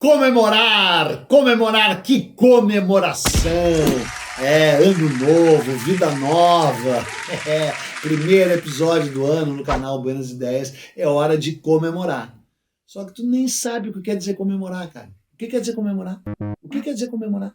Comemorar! Comemorar! Que comemoração! Ano novo, vida nova. Primeiro episódio do ano no canal Buenas Ideias. É hora de comemorar. Só que tu nem sabe o que quer dizer comemorar, cara. O que quer dizer comemorar? O que quer dizer comemorar?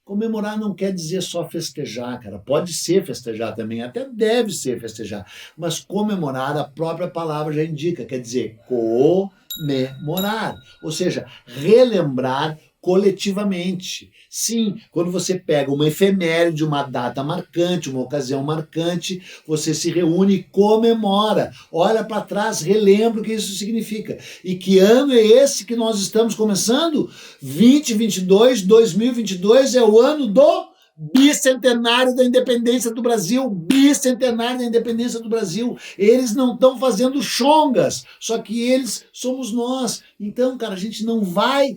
Comemorar não quer dizer só festejar, cara. Pode ser festejar também, até deve ser festejar. Mas comemorar, a própria palavra já indica, quer dizer comemorar. Ou seja, relembrar coletivamente. Sim, quando você pega uma efeméride, uma data marcante, uma ocasião marcante, você se reúne e comemora. Olha para trás, relembra o que isso significa. E que ano é esse que nós estamos começando? 2022 é o ano do bicentenário da independência do Brasil, bicentenário da independência do Brasil. Eles não estão fazendo chongas, só que eles somos nós. Então, cara, a gente não vai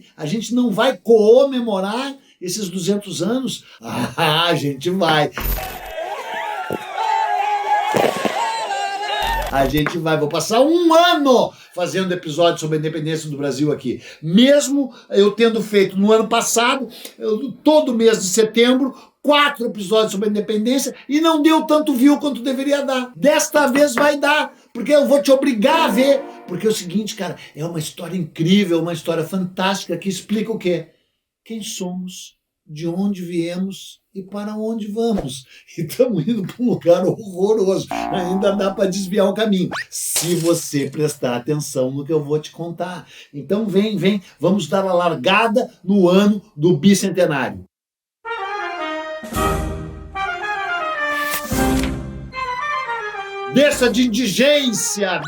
comemorar esses 200 anos? A gente vai. A gente vai, vou passar um ano fazendo episódio sobre a independência do Brasil aqui. Mesmo eu tendo feito no ano passado, todo mês de setembro, 4 episódios sobre a independência e não deu tanto view quanto deveria dar. Desta vez vai dar, porque eu vou te obrigar a ver. Porque é o seguinte, cara, é uma história incrível, uma história fantástica que explica o quê? Quem somos, de onde viemos e para onde vamos. E estamos indo para um lugar horroroso. Ainda dá para desviar o caminho, se você prestar atenção no que eu vou te contar. Então vem, vamos dar a largada no ano do bicentenário. Deixa de indigência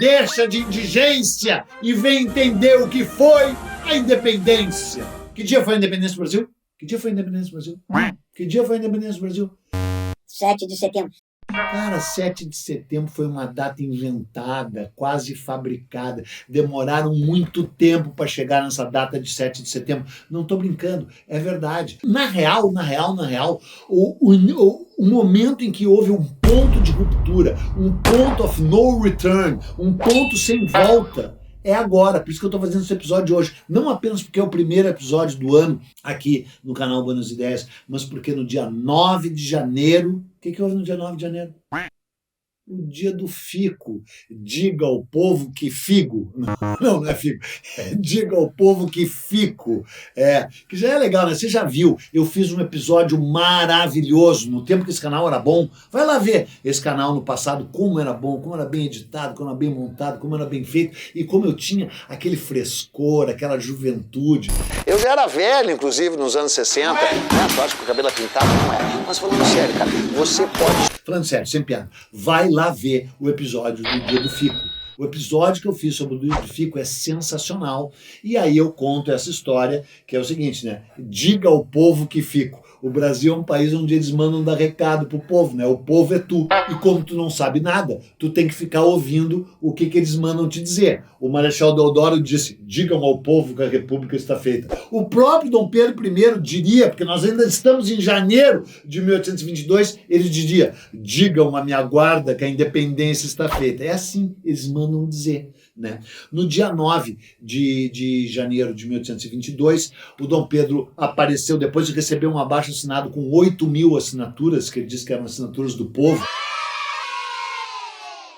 e vem entender o que foi a independência. Que dia foi a independência do Brasil? Que dia foi a independência do Brasil? Que dia foi a independência do Brasil? 7 de setembro. Cara, 7 de setembro foi uma data inventada, quase fabricada. Demoraram muito tempo para chegar nessa data de 7 de setembro. Não estou brincando, é verdade. Na real, o momento em que houve um ponto de ruptura, um point of no return, um ponto sem volta, é agora. Por isso que eu estou fazendo esse episódio hoje. Não apenas porque é o primeiro episódio do ano aqui no canal Buenas Ideias, mas porque no dia 9 de janeiro... O que houve no dia 9 de janeiro? O dia do fico. Diga ao povo que figo. Não é figo. Diga ao povo que fico. Que já é legal, né? Você já viu. Eu fiz um episódio maravilhoso no tempo que esse canal era bom. Vai lá ver esse canal no passado, como era bom, como era bem editado, como era bem montado, como era bem feito e como eu tinha aquele frescor, aquela juventude. Eu já era velho, inclusive, nos anos 60. Tu acha que o cabelo é pintado? Não é. Mas falando sério, cara, você pode... Falando sério, sem piada. Vai lá ver o episódio do Dia do Fico. O episódio que eu fiz sobre o Dia do Fico é sensacional. E aí eu conto essa história, que é o seguinte, né? Diga ao povo que fico. O Brasil é um país onde eles mandam dar recado pro povo, né? O povo é tu. E como tu não sabe nada, tu tem que ficar ouvindo o que eles mandam te dizer. O Marechal Deodoro disse, digam ao povo que a república está feita. O próprio Dom Pedro I diria, porque nós ainda estamos em janeiro de 1822, ele diria, digam à minha guarda que a independência está feita. É assim, eles mandam dizer. Né? No dia 9 de janeiro de 1822, o Dom Pedro apareceu depois de receber um abaixo-assinado com 8.000 assinaturas, que ele disse que eram assinaturas do povo,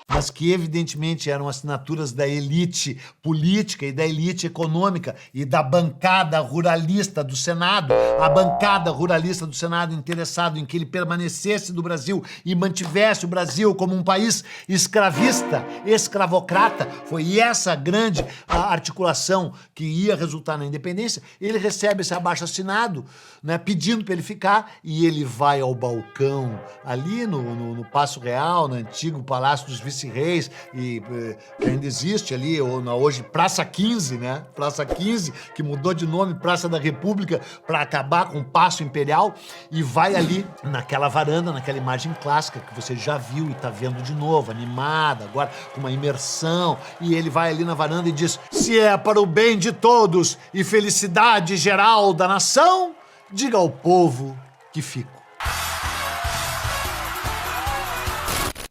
mas que evidentemente eram assinaturas da elite política e da elite econômica e da bancada ruralista do Senado, a bancada ruralista do Senado interessado em que ele permanecesse no Brasil e mantivesse o Brasil como um país escravista, escravocrata. Foi essa grande articulação que ia resultar na independência. Ele recebe esse abaixo-assinado, né, pedindo para ele ficar, e ele vai ao balcão ali no Paço Real, no antigo Palácio dos Vice-Reis, e que ainda existe ali, ou hoje Praça 15, né? Praça 15, que mudou de nome, Praça da República, para acabar com o Paço Imperial, e vai ali naquela varanda, naquela imagem clássica que você já viu e está vendo de novo, animada, agora com uma imersão, e ele vai ali na varanda e diz, se é para o bem de todos e felicidade geral da nação, diga ao povo que fico.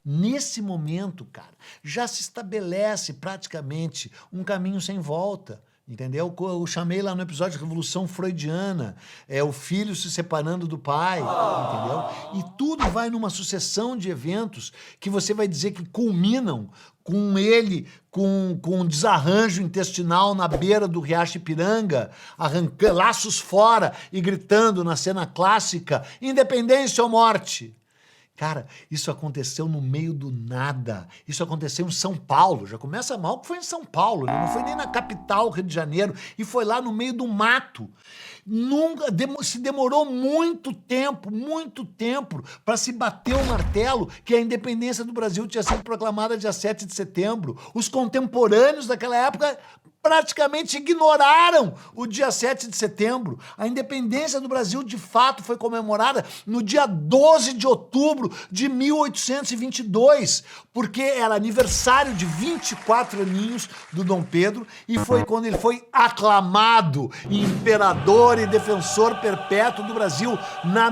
Nesse momento, cara, já se estabelece praticamente um caminho sem volta. Entendeu? Eu chamei lá no episódio Revolução Freudiana, é o filho se separando do pai, entendeu? E tudo vai numa sucessão de eventos que você vai dizer que culminam com ele, com um desarranjo intestinal na beira do Riacho Ipiranga, arrancando laços fora e gritando na cena clássica, independência ou morte. Cara, isso aconteceu no meio do nada. Isso aconteceu em São Paulo. Já começa mal que foi em São Paulo, né? Não foi nem na capital, Rio de Janeiro, e foi lá no meio do mato. Nunca se demorou muito tempo para se bater o martelo que a independência do Brasil tinha sido proclamada dia 7 de setembro. Os contemporâneos daquela época praticamente ignoraram o dia 7 de setembro. A independência do Brasil, de fato, foi comemorada no dia 12 de outubro de 1822, porque era aniversário de 24 aninhos do Dom Pedro e foi quando ele foi aclamado imperador e defensor perpétuo do Brasil na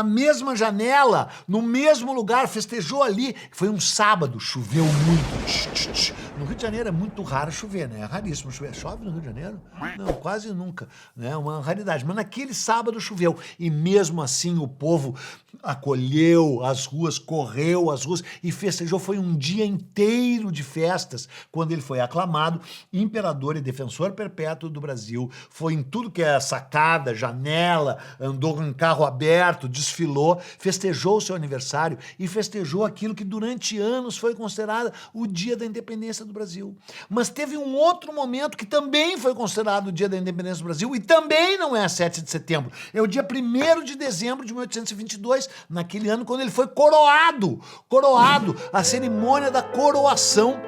mesma janela, no mesmo lugar, festejou ali. Foi um sábado, choveu muito. No Rio de Janeiro é muito raro chover, né? É raríssimo chover. Chove no Rio de Janeiro? Não, quase nunca. É uma raridade. Mas naquele sábado choveu. E mesmo assim o povo acolheu as ruas, correu as ruas e festejou. Foi um dia inteiro de festas quando ele foi aclamado imperador e defensor perpétuo do Brasil. Foi em tudo que é sacada, janela, andou em carro aberto, desfilou, festejou o seu aniversário e festejou aquilo que durante anos foi considerado o dia da independência do Brasil. Mas teve um outro momento que também foi considerado o dia da independência do Brasil e também não é 7 de setembro. É o dia 1º de dezembro de 1822, naquele ano quando ele foi coroado, a cerimônia da coroação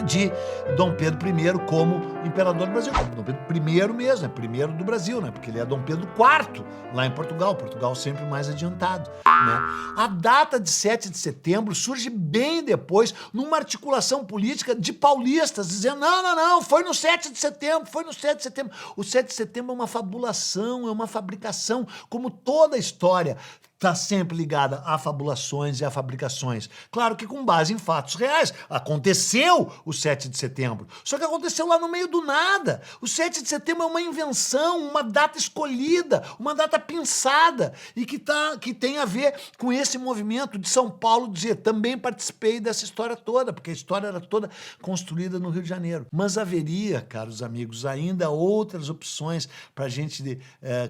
de Dom Pedro I como imperador do Brasil. Dom Pedro I mesmo, é primeiro do Brasil, né? Porque ele é Dom Pedro IV lá em Portugal sempre mais adiantado, né? A data de 7 de setembro surge bem depois numa articulação política de paulistas, dizendo não, foi no 7 de setembro, foi no 7 de setembro. O 7 de setembro é uma fabulação, é uma fabricação, como toda a história está sempre ligada a fabulações e a fabricações. Claro que com base em fatos reais. Aconteceu o 7 de setembro. Só que aconteceu lá no meio do nada. O 7 de setembro é uma invenção, uma data escolhida, uma data pensada e que tem a ver com esse movimento de São Paulo dizer, também participei dessa história toda, porque a história era toda construída no Rio de Janeiro. Mas haveria, caros amigos, ainda outras opções para a gente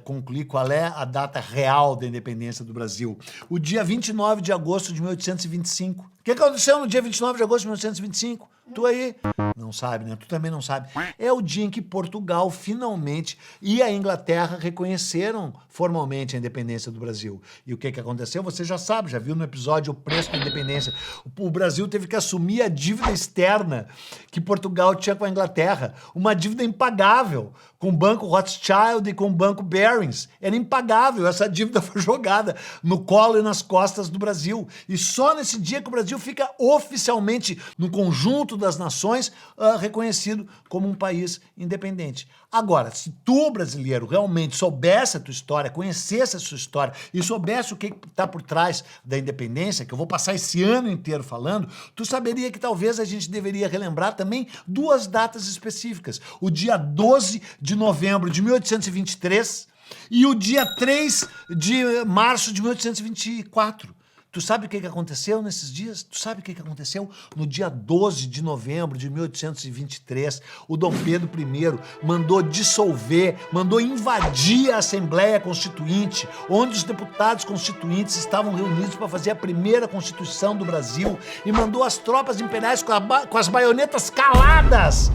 concluir qual é a data real da independência do Brasil. O dia 29 de agosto de 1825. O que aconteceu no dia 29 de agosto de 1825? Tu aí não sabe, né? Tu também não sabe. É o dia em que Portugal finalmente e a Inglaterra reconheceram formalmente a independência do Brasil. E o que aconteceu? Você já sabe, já viu no episódio O Preço da Independência. O Brasil teve que assumir a dívida externa que Portugal tinha com a Inglaterra. Uma dívida impagável com o Banco Rothschild e com o Banco Barings. Era impagável. Essa dívida foi jogada no colo e nas costas do Brasil. E só nesse dia que o Brasil fica oficialmente no conjunto das nações reconhecido como um país independente. Agora, se tu, brasileiro, realmente soubesse a tua história, conhecesse a sua história e soubesse o que está por trás da independência, que eu vou passar esse ano inteiro falando, tu saberia que talvez a gente deveria relembrar também duas datas específicas. O dia 12 de novembro de 1823 e o dia 3 de março de 1824. Tu sabe o que aconteceu nesses dias? Tu sabe o que aconteceu? No dia 12 de novembro de 1823, o Dom Pedro I mandou dissolver, mandou invadir a Assembleia Constituinte, onde os deputados constituintes estavam reunidos para fazer a primeira Constituição do Brasil, e mandou as tropas imperiais com as baionetas caladas.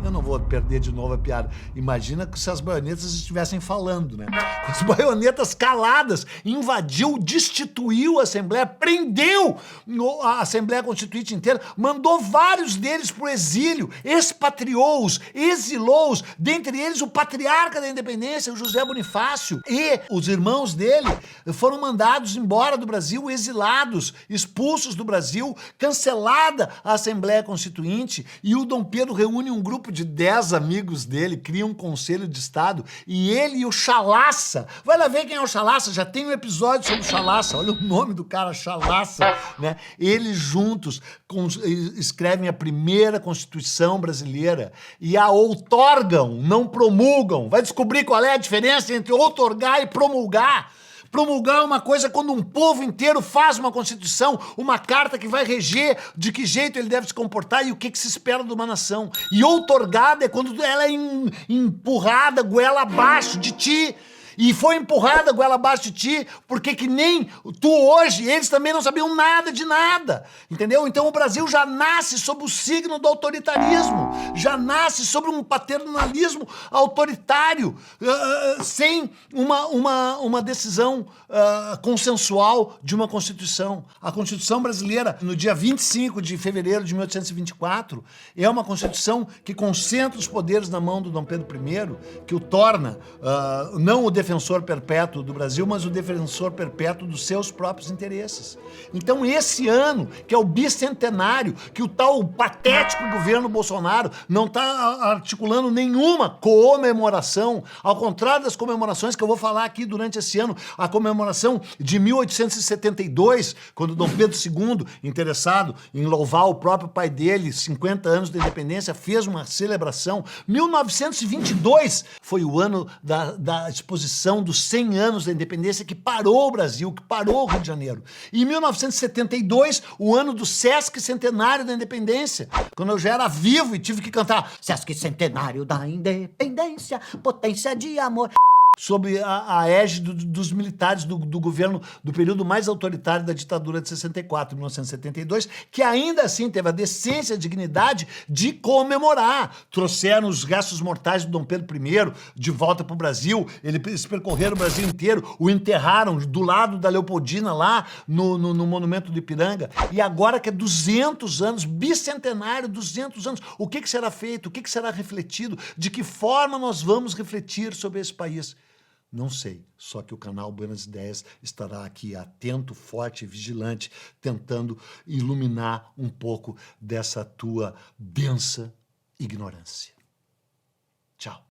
Eu não vou perder de novo a piada. Imagina que se as baionetas estivessem falando, né? Com as baionetas caladas, invadiu, destituiu a Assembleia, prendeu a Assembleia Constituinte inteira, mandou vários deles pro exílio, expatriou-os, exilou-os, dentre eles o patriarca da independência, o José Bonifácio, e os irmãos dele foram mandados embora do Brasil, exilados, expulsos do Brasil, cancelada a Assembleia Constituinte, e o Dom Pedro reúne um grupo grupo de 10 amigos dele cria um conselho de Estado e ele e o Chalaça, vai lá ver quem é o Chalaça, já tem um episódio sobre o Chalaça, olha o nome do cara, Chalaça, né? Eles juntos escrevem a primeira Constituição brasileira e a outorgam, não promulgam. Vai descobrir qual é a diferença entre outorgar e promulgar. Promulgar é uma coisa quando um povo inteiro faz uma Constituição, uma carta que vai reger de que jeito ele deve se comportar e o que se espera de uma nação. E outorgada é quando ela é empurrada goela abaixo de ti. E foi empurrada goela abaixo de ti, porque que nem tu hoje, eles também não sabiam nada de nada, entendeu? Então o Brasil já nasce sob o signo do autoritarismo, já nasce sobre um paternalismo autoritário, sem uma decisão consensual de uma Constituição. A Constituição brasileira, no dia 25 de fevereiro de 1824, é uma Constituição que concentra os poderes na mão do Dom Pedro I, que o torna não o defensor perpétuo do Brasil, mas o defensor perpétuo dos seus próprios interesses. Então esse ano, que é o bicentenário, que o tal patético governo Bolsonaro não está articulando nenhuma comemoração, ao contrário das comemorações que eu vou falar aqui durante esse ano, a comemoração de 1872, quando Dom Pedro II, interessado em louvar o próprio pai dele, 50 anos da independência, fez uma celebração. 1922 foi o ano da exposição dos 100 anos da independência que parou o Brasil, que parou o Rio de Janeiro. E em 1972, o ano do Sesc Centenário da Independência, quando eu já era vivo e tive que cantar Sesc Centenário da Independência, potência de amor. sob a égide dos militares do governo do período mais autoritário da ditadura de 64, 1972, que ainda assim teve a decência e a dignidade de comemorar. Trouxeram os restos mortais do Dom Pedro I de volta para o Brasil, eles percorreram o Brasil inteiro, o enterraram do lado da Leopoldina, lá no Monumento do Ipiranga, e agora que é 200 anos, bicentenário, 200 anos, o que será feito, o que será refletido, de que forma nós vamos refletir sobre esse país? Não sei, só que o canal Buenas Ideias estará aqui atento, forte, vigilante, tentando iluminar um pouco dessa tua densa ignorância. Tchau.